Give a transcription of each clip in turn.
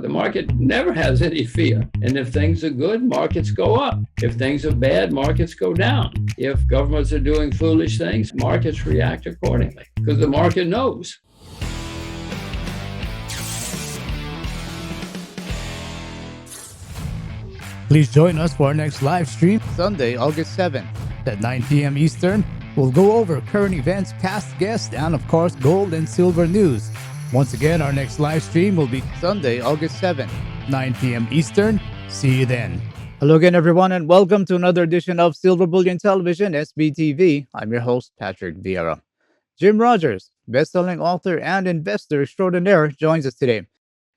The market never has any fear. And if things are good, markets go up. If things are bad, markets go down. If governments are doing foolish things, markets react accordingly because the market knows. Please join us for our next live stream, Sunday, August 7th at 9 p.m. Eastern. We'll go over current events, past guests, and of course, gold and silver news. Once again, our next live stream will be Sunday, August 7th, 9 p.m. Eastern. See you then. Hello again, everyone, and welcome to another edition of Silver Bullion Television, SBTV. I'm your host, Patrick Vieira. Jim Rogers, best-selling author and investor extraordinaire, joins us today.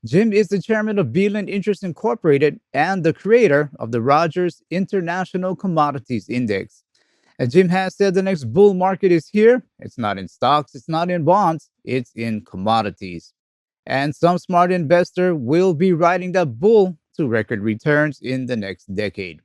Jim is the chairman of Bullion Interest Incorporated and the creator of the Rogers International Commodities Index. As Jim has said, the next bull market is here. It's not in stocks, it's not in bonds, it's in commodities. And some smart investor will be riding that bull to record returns in the next decade.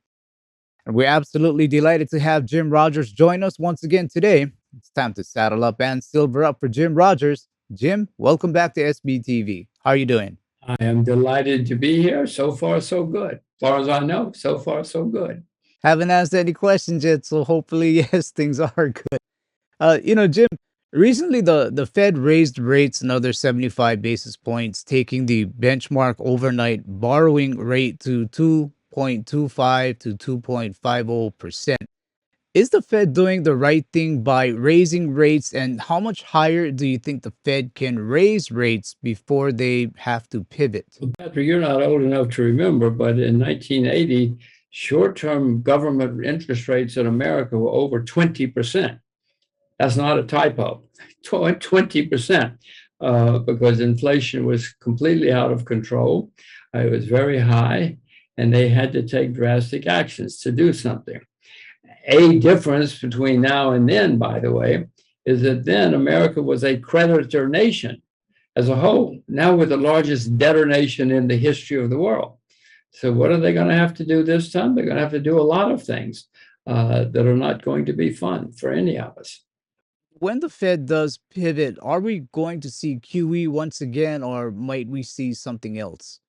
And we're absolutely delighted to have Jim Rogers join us once again today. It's time to saddle up and silver up for Jim Rogers. Jim, welcome back to SBTV. How are you doing? I am delighted to be here. So far, so good. As far as I know, so far, so good. Haven't asked any questions yet, so hopefully, yes, things are good. Jim, recently the Fed raised rates another 75 basis points, taking the benchmark overnight borrowing rate to 2.25 to 2.50%. Is the Fed doing the right thing by raising rates, and how much higher do you think the Fed can raise rates before they have to pivot? Well, Patrick, you're not old enough to remember, but in 1980, short-term government interest rates in America were over 20%. That's not a typo, 20%, because inflation was completely out of control. It was very high, and they had to take drastic actions to do something. A difference between now and then, by the way, is that then America was a creditor nation as a whole. Now we're the largest debtor nation in the history of the world. So what are they going to have to do this time? They're going to have to do a lot of things that are not going to be fun for any of us. When the Fed does pivot, are we going to see QE once again, or might we see something else?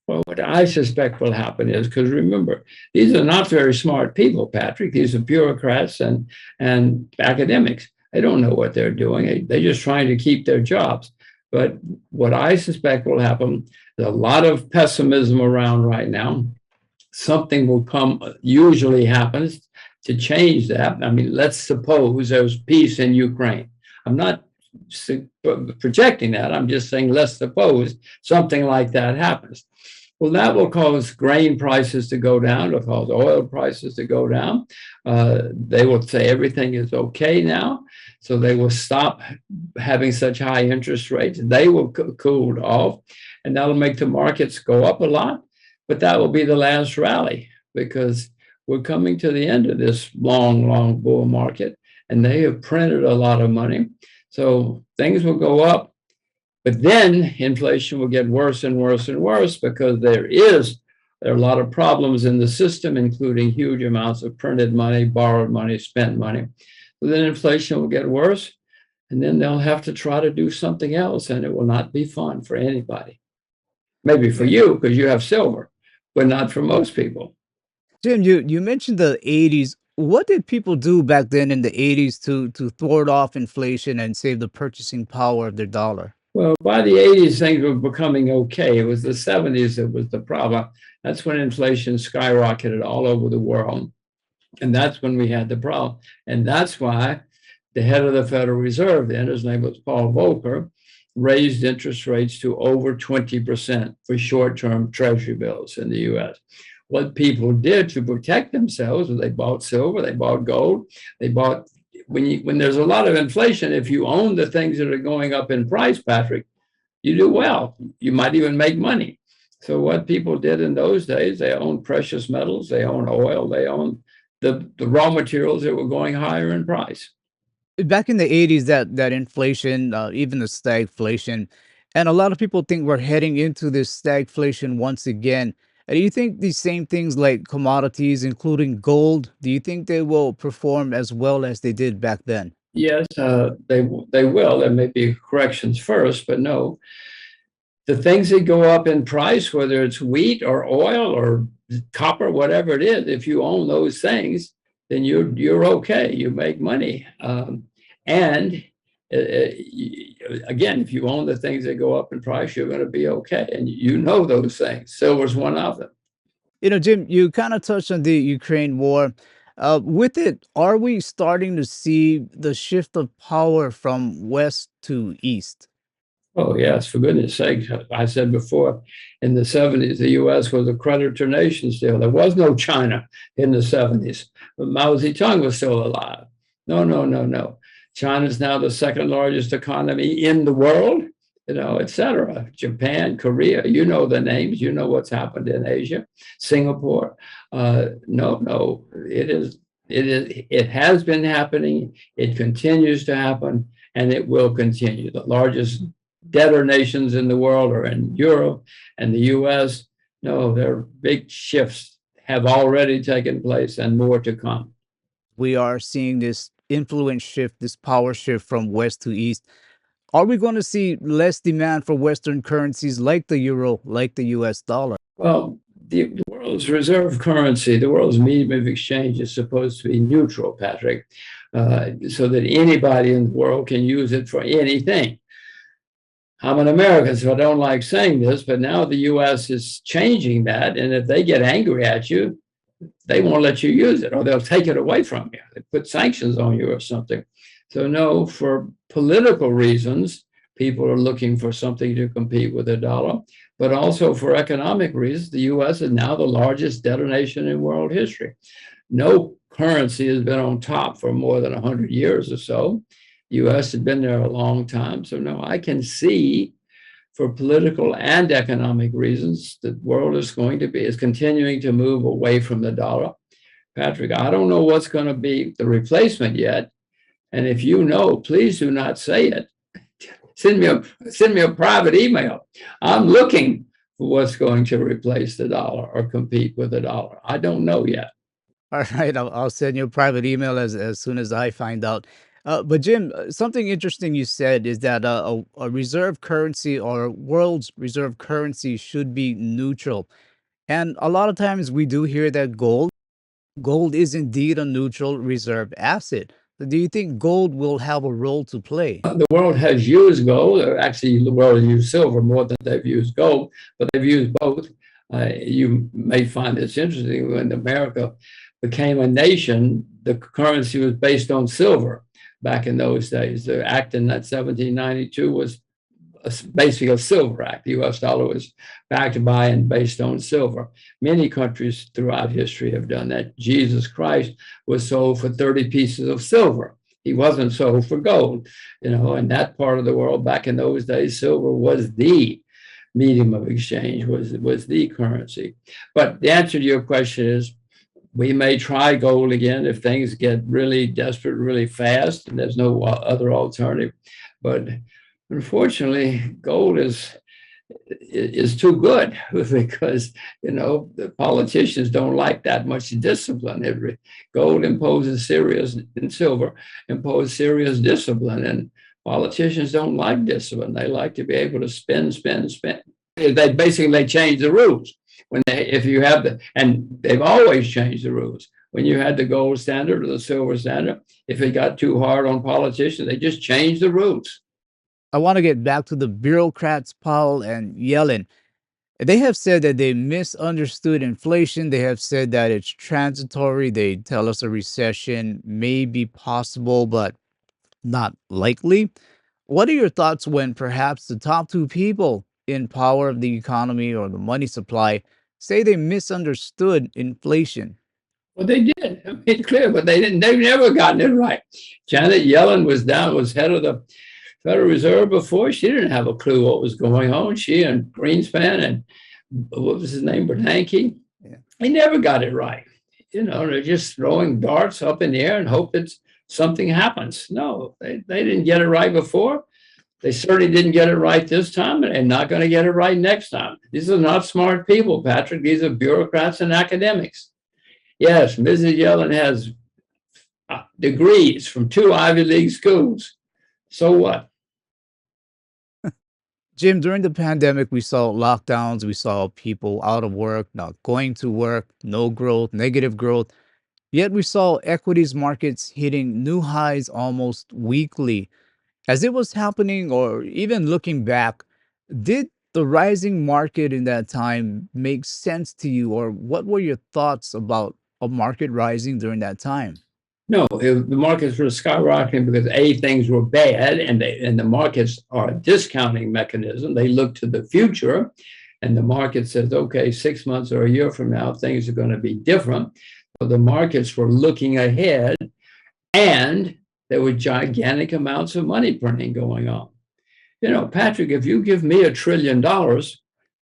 Well, what I suspect will happen is, because remember, these are not very smart people, Patrick. These are bureaucrats and academics. They don't know what they're doing. They're just trying to keep their jobs. But what I suspect will happen, there's a lot of pessimism around right now. Something will come, usually happens, to change that. I mean, let's suppose there's peace in Ukraine. I'm not projecting that. I'm just saying, let's suppose something like that happens. Well, that will cause grain prices to go down, it'll cause oil prices to go down. They will say everything is okay now, so they will stop having such high interest rates. They will cool off, and that'll make the markets go up a lot, but that will be the last rally because we're coming to the end of this long bull market, and they have printed a lot of money. So things will go up. But then inflation will get worse and worse and worse because there are a lot of problems in the system, including huge amounts of printed money, borrowed money, spent money. So then inflation will get worse, and then they'll have to try to do something else, and it will not be fun for anybody. Maybe for you, because you have silver, but not for most people. Jim, you mentioned the 80s. What did people do back then in the 80s to thwart off inflation and save the purchasing power of their dollar? Well, by the 80s, things were becoming okay. It was the 70s that was the problem. That's when inflation skyrocketed all over the world. And that's when we had the problem. And that's why the head of the Federal Reserve then, his name was Paul Volcker, raised interest rates to over 20% for short-term treasury bills in the US. What people did to protect themselves was they bought silver, they bought gold, they bought when there's a lot of inflation, if you own the things that are going up in price, Patrick, you do well. You might even make money. So what people did in those days, they owned precious metals, they owned oil, they owned the raw materials that were going higher in price. Back in the 80s, that inflation, even the stagflation, and a lot of people think we're heading into this stagflation once again. Do you think these same things like commodities, including gold, do you think they will perform as well as they did back then? Yes, they will. There may be corrections first, but no. the things that go up in price, whether it's wheat or oil or copper, whatever it is, if you own those things, then you're okay. You make money. And again, if you own the things that go up in price, you're going to be okay. And you know those things. Silver's one of them. Jim, you kind of touched on the Ukraine war. With it, are we starting to see the shift of power from west to east? Oh, yes, for goodness sake. I said before, in the 70s, the US was a creditor nation still. There was no China in the 70s. But Mao Zedong was still alive. No, no, no, no. China's now the second largest economy in the world, et cetera. Japan, Korea, you know the names, you know what's happened in Asia, Singapore. No, it has been happening, it continues to happen, and it will continue. The largest debtor nations in the world are in Europe and the US. No, their big shifts have already taken place and more to come. We are seeing this influence shift, this power shift from west to east. Are we going to see less demand for Western currencies like the euro, like the US dollar? Well, the world's reserve currency, the world's medium of exchange is supposed to be neutral, Patrick, so that anybody in the world can use it for anything. I'm an American, so I don't like saying this, but now the US is changing that. And if they get angry at you, they won't let you use it, or they'll take it away from you. They put sanctions on you or something. So no, for political reasons, people are looking for something to compete with the dollar, but also for economic reasons. The US is now the largest debtor nation in world history. No currency has been on top for more than 100 years or so. The US has been there a long time. So no, I can see for political and economic reasons, the world is continuing to move away from the dollar. Patrick, I don't know what's going to be the replacement yet. And if you know, please do not say it. Send me a private email. I'm looking for what's going to replace the dollar or compete with the dollar. I don't know yet. All right, I'll send you a private email as soon as I find out. But Jim, something interesting you said is that a reserve currency or world's reserve currency should be neutral. And a lot of times we do hear that gold is indeed a neutral reserve asset. So do you think gold will have a role to play? The world has used gold. Actually, the world has used silver more than they've used gold, but they've used both. You may find this interesting. When America became a nation, the currency was based on silver back in those days. The act in that 1792 was basically a silver act. The US dollar was backed by and based on silver. Many countries throughout history have done that. Jesus Christ was sold for 30 pieces of silver. He wasn't sold for gold. In that part of the world back in those days, silver was the medium of exchange, was the currency. But the answer to your question is, we may try gold again if things get really desperate really fast and there's no other alternative. But unfortunately, gold is too good because the politicians don't like that much discipline. Gold imposes serious, and silver impose serious discipline, and politicians don't like discipline. They like to be able to spend. They basically change the rules and they've always changed the rules. When you had the gold standard or the silver standard, if it got too hard on politicians, they just changed the rules. I want to get back to the bureaucrats, Powell and Yellen. They have said that they misunderstood inflation. They have said that it's transitory. They tell us a recession may be possible, but not likely. What are your thoughts when perhaps the top two people in power of the economy or the money supply say they misunderstood inflation? Well, they did. It's clear, but they didn't. They've never gotten it right. Janet Yellen was head of the Federal Reserve before. She didn't have a clue what was going on. She and Greenspan and what was his name, Bernanke, they never got it right. They're just throwing darts up in the air and hope that something happens. No, they didn't get it right before. They certainly didn't get it right this time, and they're not going to get it right next time. These are not smart people, Patrick. These are bureaucrats and academics. Yes, Mrs. Yellen has degrees from 2 Ivy League schools. So what? Jim, during the pandemic, we saw lockdowns, we saw people out of work, not going to work, no growth, negative growth. Yet we saw equities markets hitting new highs almost weekly. As it was happening, or even looking back, did the rising market in that time make sense to you, or what were your thoughts about a market rising during that time? No, the markets were skyrocketing because A, things were bad, and the markets are a discounting mechanism. They look to the future, and the market says, okay, 6 months or a year from now, things are going to be different. So the markets were looking ahead, and there were gigantic amounts of money printing going on. Patrick, if you give me $1 trillion,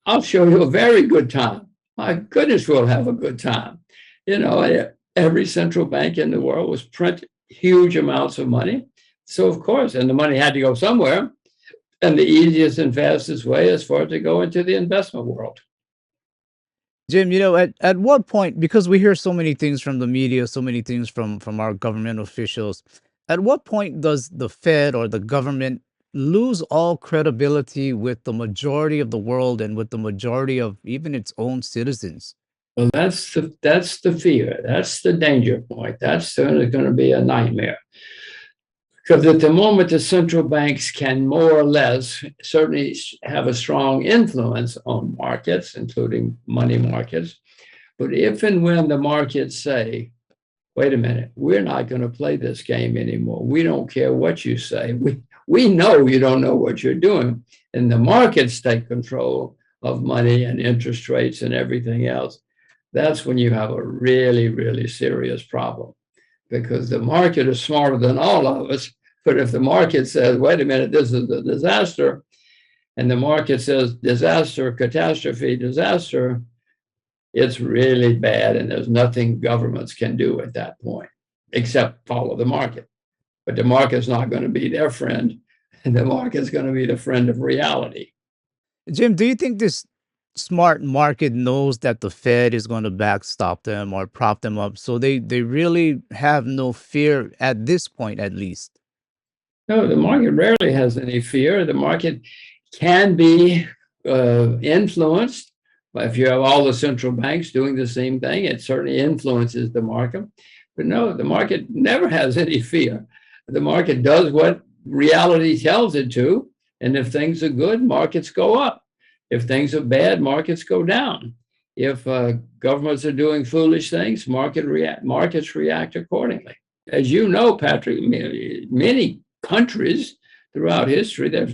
I'll show you a very good time. My goodness, we'll have a good time. You know, every central bank in the world was printing huge amounts of money. So, of course, and the money had to go somewhere. And the easiest and fastest way is for it to go into the investment world. Jim, at what point, because we hear so many things from the media, so many things from our government officials, at what point does the Fed or the government lose all credibility with the majority of the world and with the majority of even its own citizens? Well, that's the fear. That's the danger point. That's going to be a nightmare. Because at the moment, the central banks can more or less certainly have a strong influence on markets, including money markets. But if and when the markets say, wait a minute, we're not going to play this game anymore. We don't care what you say. We know you don't know what you're doing. And the markets take control of money and interest rates and everything else. That's when you have a really, really serious problem, because the market is smarter than all of us. But if the market says, wait a minute, this is a disaster, and the market says disaster, catastrophe, disaster, it's really bad. And there's nothing governments can do at that point except follow the market. But the market's not going to be their friend, and the market's going to be the friend of reality. Jim, do you think this smart market knows that the Fed is going to backstop them or prop them up? So they really have no fear at this point, at least. No, the market rarely has any fear. The market can be influenced, but if you have all the central banks doing the same thing, it certainly influences the market. But no, the market never has any fear. The market does what reality tells it to. And if things are good, markets go up. If things are bad, markets go down. If governments are doing foolish things, markets react accordingly. As you know, Patrick, many countries throughout history, their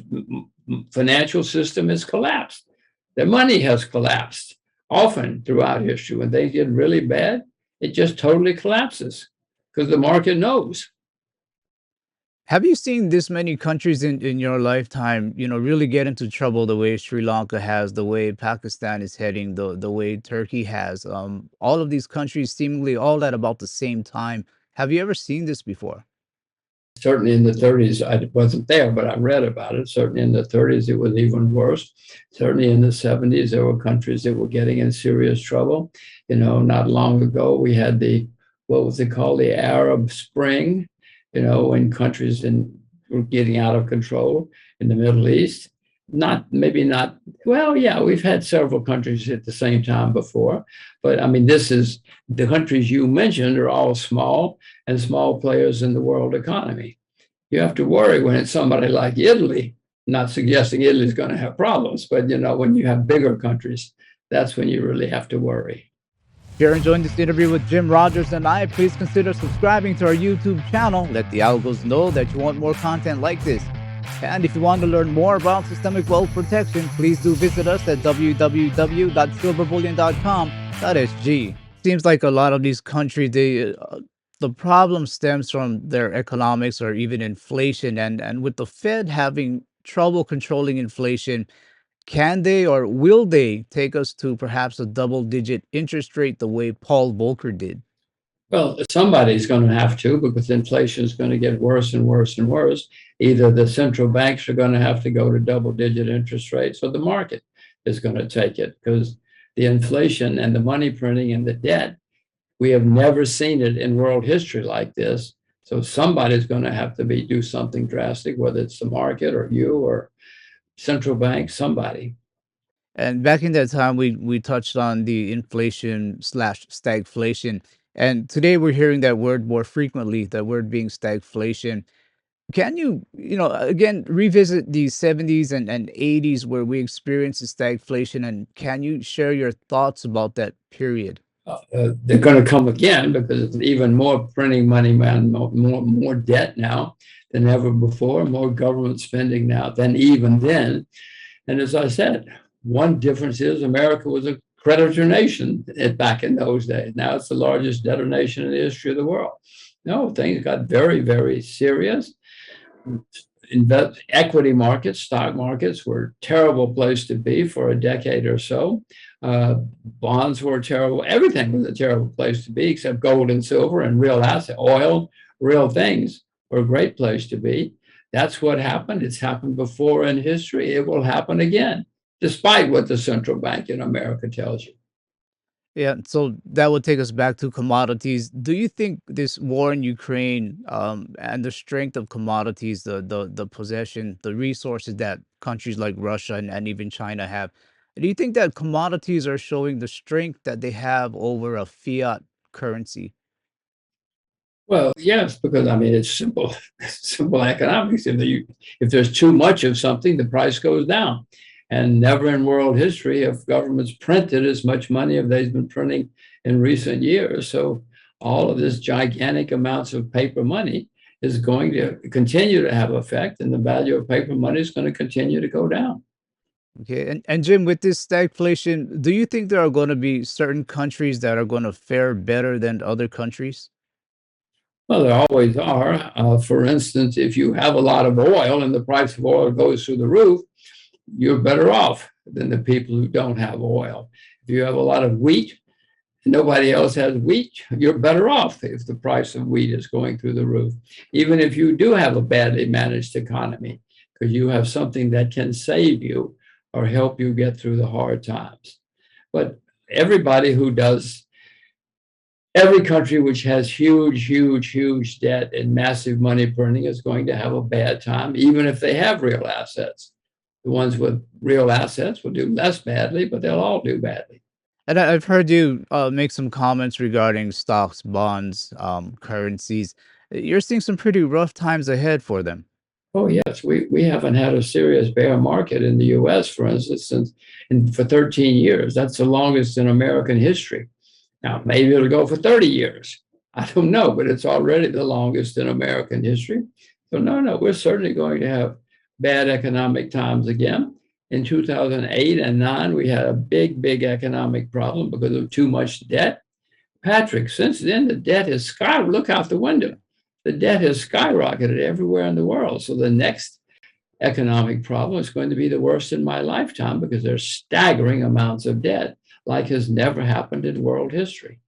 financial system has collapsed. Their money has collapsed often throughout history. When things get really bad, it just totally collapses because the market knows. Have you seen this many countries in your lifetime, really get into trouble the way Sri Lanka has, the way Pakistan is heading, the way Turkey has? All of these countries seemingly all at about the same time. Have you ever seen this before? Certainly in the 30s, I wasn't there, but I read about it. Certainly in the 30s, it was even worse. Certainly in the 70s, there were countries that were getting in serious trouble. Not long ago, we had what was it called? The Arab Spring, when countries were getting out of control in the Middle East. Maybe not, well, yeah, we've had several countries at the same time before. But I mean, the countries you mentioned are all small and small players in the world economy. You have to worry when it's somebody like Italy, not suggesting Italy's going to have problems, but when you have bigger countries, that's when you really have to worry. If you're enjoying this interview with Jim Rogers and I, please consider subscribing to our YouTube channel. Let the algos know that you want more content like this. And if you want to learn more about systemic wealth protection, please do visit us at www.silverbullion.com.sg. Seems like a lot of these countries, the problem stems from their economics or even inflation. And with the Fed having trouble controlling inflation, can they or will they take us to perhaps a double-digit interest rate the way Paul Volcker did? Well, somebody's going to have to, because inflation is going to get worse and worse and worse. Either the central banks are going to have to go to double-digit interest rates, or the market is going to take it, because the inflation and the money printing and the debt, we have never seen it in world history like this. So somebody's going to have to do something drastic, whether it's the market or you or central bank, somebody. And back in that time, we touched on the inflation slash stagflation, and today we're hearing that word more frequently. That word being stagflation. Can you, again, revisit the 70s and 80s where we experienced the stagflation, and can you share your thoughts about that period? They're going to come again because it's even more printing money, man, more debt now than ever before, more government spending now than even then. And as I said, one difference is America was a creditor nation back in those days. Now it's the largest debtor nation in the history of the world. No, things got very, very serious. Equity markets, stock markets were a terrible place to be for a decade or so. Bonds were terrible. Everything was a terrible place to be, except gold and silver and real asset, oil, real things were a great place to be. That's what happened. It's happened before in history. It will happen again, despite what the central bank in America tells you. Yeah, so that would take us back to commodities. Do you think this war in Ukraine, and the strength of commodities, the possession, the resources that countries like Russia and even China have, do you think that commodities are showing the strength that they have over a fiat currency? Well, yes, because I mean it's simple, simple economics. If there's too much of something, the price goes down. And never in world history have governments printed as much money as they've been printing in recent years. So all of this gigantic amounts of paper money is going to continue to have effect, and the value of paper money is going to continue to go down. Okay, and Jim, with this stagflation, do you think there are going to be certain countries that are going to fare better than other countries? Well, there always are. For instance, if you have a lot of oil and the price of oil goes through the roof, you're better off than the people who don't have oil. If you have a lot of wheat and nobody else has wheat, you're better off if the price of wheat is going through the roof. Even if you do have a badly managed economy, because you have something that can save you or help you get through the hard times. But everybody who does, every country which has huge, huge, huge debt and massive money printing is going to have a bad time, even if they have real assets. The ones with real assets will do less badly, but they'll all do badly. And I've heard you make some comments regarding stocks, bonds, currencies. You're seeing some pretty rough times ahead for them. Oh, yes, we haven't had a serious bear market in the US, for instance, for 13 years. That's the longest in American history. Now, maybe it'll go for 30 years. I don't know, but it's already the longest in American history. So, no, we're certainly going to have bad economic times again. In 2008 and 9, we had a big, big economic problem because of too much debt. Patrick, since then, the debt has skyrocketed. Look out the window. The debt has skyrocketed everywhere in the world. So the next economic problem is going to be the worst in my lifetime because there's staggering amounts of debt, like has never happened in world history.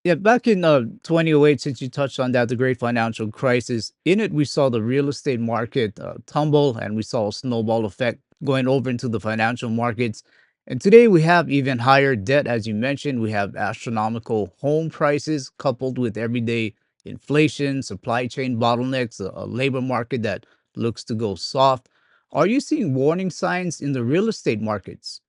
Yeah, back in 2008, since you touched on that, the great financial crisis, in it, we saw the real estate market tumble, and we saw a snowball effect going over into the financial markets. And today we have even higher debt, as you mentioned. We have astronomical home prices coupled with everyday inflation, supply chain bottlenecks, a labor market that looks to go soft. Are you seeing warning signs in the real estate markets?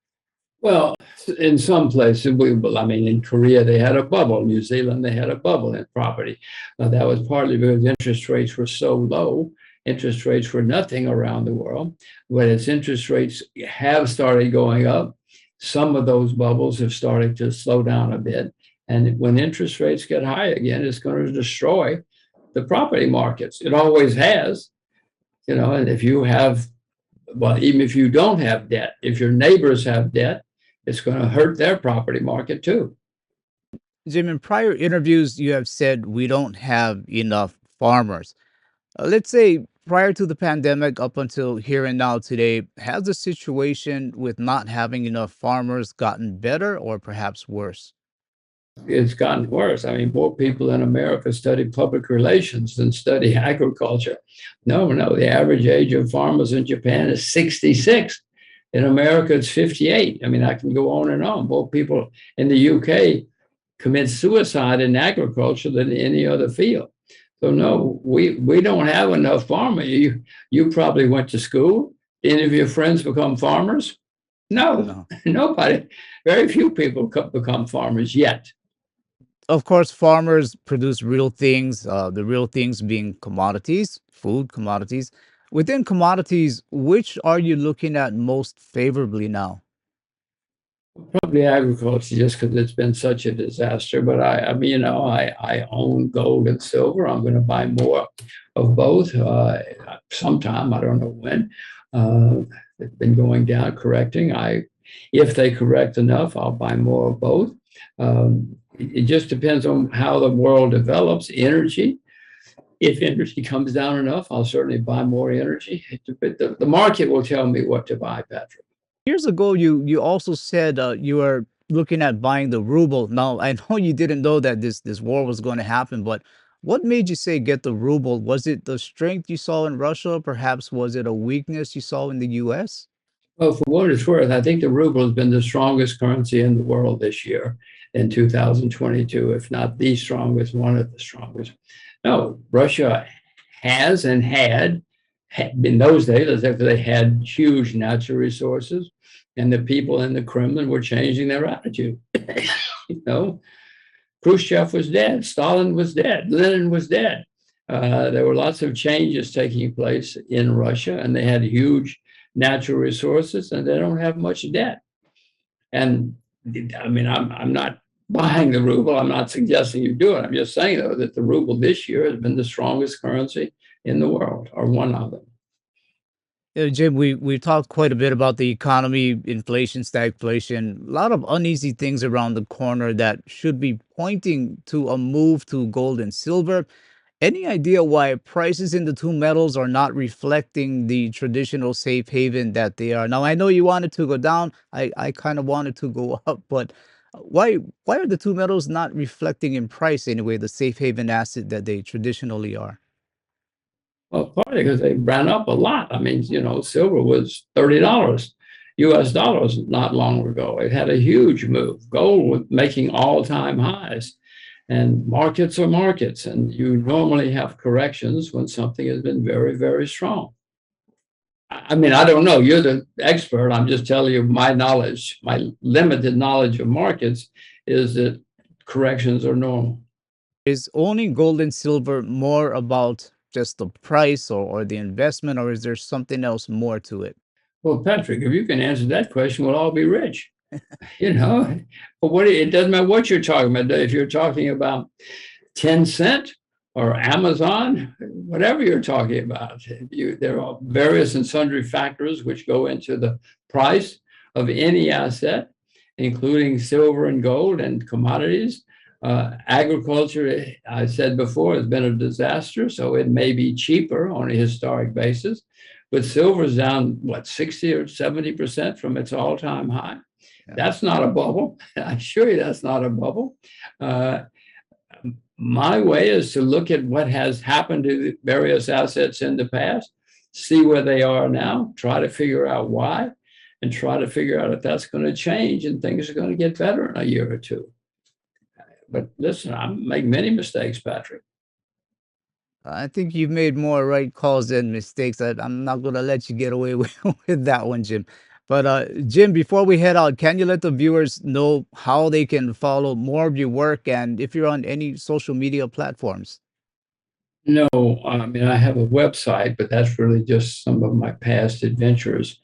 Well, in some places, I mean, in Korea, they had a bubble. New Zealand, they had a bubble in property. That was partly because interest rates were so low. Interest rates were nothing around the world. But as interest rates have started going up, some of those bubbles have started to slow down a bit. And when interest rates get high again, it's going to destroy the property markets. It always has, and if you have, well, even if you don't have debt, if your neighbors have debt, it's going to hurt their property market too. Jim, in prior interviews, you have said we don't have enough farmers. Let's say prior to the pandemic, up until here and now today, has the situation with not having enough farmers gotten better or perhaps worse? It's gotten worse. I mean, more people in America study public relations than study agriculture. No, the average age of farmers in Japan is 66. In America, it's 58. I mean, I can go on and on. More people in the UK commit suicide in agriculture than any other field. So no, we don't have enough farmers. You probably went to school. Any of your friends become farmers? No, No. nobody. Very few people become farmers yet. Of course, farmers produce real things, the real things being commodities, food commodities. Within commodities, which are you looking at most favorably now? Probably agriculture, just because it's been such a disaster. But I mean, I own gold and silver. I'm going to buy more of both sometime. I don't know when. It's been going down, correcting. If they correct enough, I'll buy more of both. It just depends on how the world develops. Energy. If energy comes down enough, I'll certainly buy more energy. The market will tell me what to buy, Patrick. Years ago, you also said you were looking at buying the ruble. Now, I know you didn't know that this war was going to happen, but what made you say get the ruble? Was it the strength you saw in Russia? Perhaps was it a weakness you saw in the U.S.? Well, for what it's worth, I think the ruble has been the strongest currency in the world this year in 2022, if not the strongest, one of the strongest. No, Russia has and had in those days, as if they had huge natural resources, and the people in the Kremlin were changing their attitude. You know, Khrushchev was dead, Stalin was dead, Lenin was dead. There were lots of changes taking place in Russia, and they had huge natural resources, and they don't have much debt. And I mean, I'm not buying the ruble. I'm not suggesting you do it. I'm just saying, though, that the ruble this year has been the strongest currency in the world, or one of them. Yeah, Jim, we talked quite a bit about the economy, inflation, stagflation, a lot of uneasy things around the corner that should be pointing to a move to gold and silver. Any idea why prices in the two metals are not reflecting the traditional safe haven that they are? Now, I know you wanted to go down. I kind of wanted to go up, but why are the two metals not reflecting in price anyway, the safe haven asset that they traditionally are? Well, partly because they ran up a lot. I mean, silver was $30 US dollars not long ago. It had a huge move. Gold was making all-time highs. And markets are markets, and you normally have corrections when something has been very, very strong. I mean, I don't know. You're the expert. I'm just telling you my knowledge, my limited knowledge of markets is that corrections are normal. Is owning gold and silver more about just the price or the investment, or is there something else more to it? Well, Patrick, if you can answer that question, we'll all be rich. you know, but it doesn't matter what you're talking about. If you're talking about 10 cent or Amazon, whatever you're talking about, there are various and sundry factors which go into the price of any asset, including silver and gold and commodities. Agriculture, I said before, has been a disaster, so it may be cheaper on a historic basis. But silver's down, what, 60 or 70% from its all-time high? Yeah. That's not a bubble. I assure you that's not a bubble. My way is to look at what has happened to various assets in the past, see where they are now, try to figure out why, and try to figure out if that's going to change and things are going to get better in a year or two. But listen, I make many mistakes, Patrick. I think you've made more right calls than mistakes. I'm not going to let you get away with that one, Jim. But Jim, before we head out, can you let the viewers know how they can follow more of your work and if you're on any social media platforms? No, I mean, I have a website, but that's really just some of my past adventures.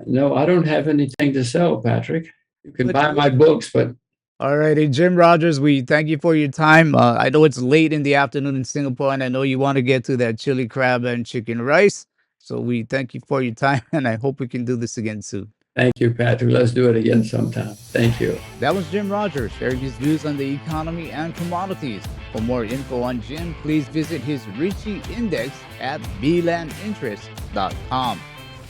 No, I don't have anything to sell, Patrick. You can buy my books, but all righty, Jim Rogers, we thank you for your time. I know it's late in the afternoon in Singapore, and I know you want to get to that chili crab and chicken rice. So we thank you for your time, and I hope we can do this again soon. Thank you, Patrick. Let's do it again sometime. Thank you. That was Jim Rogers sharing his views on the economy and commodities. For more info on Jim, please visit his Richie Index at blandinterest.com.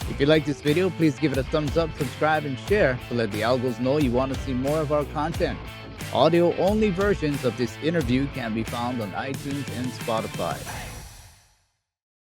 If you like this video, please give it a thumbs up, subscribe, and share to let the algos know you want to see more of our content. Audio-only versions of this interview can be found on iTunes and Spotify.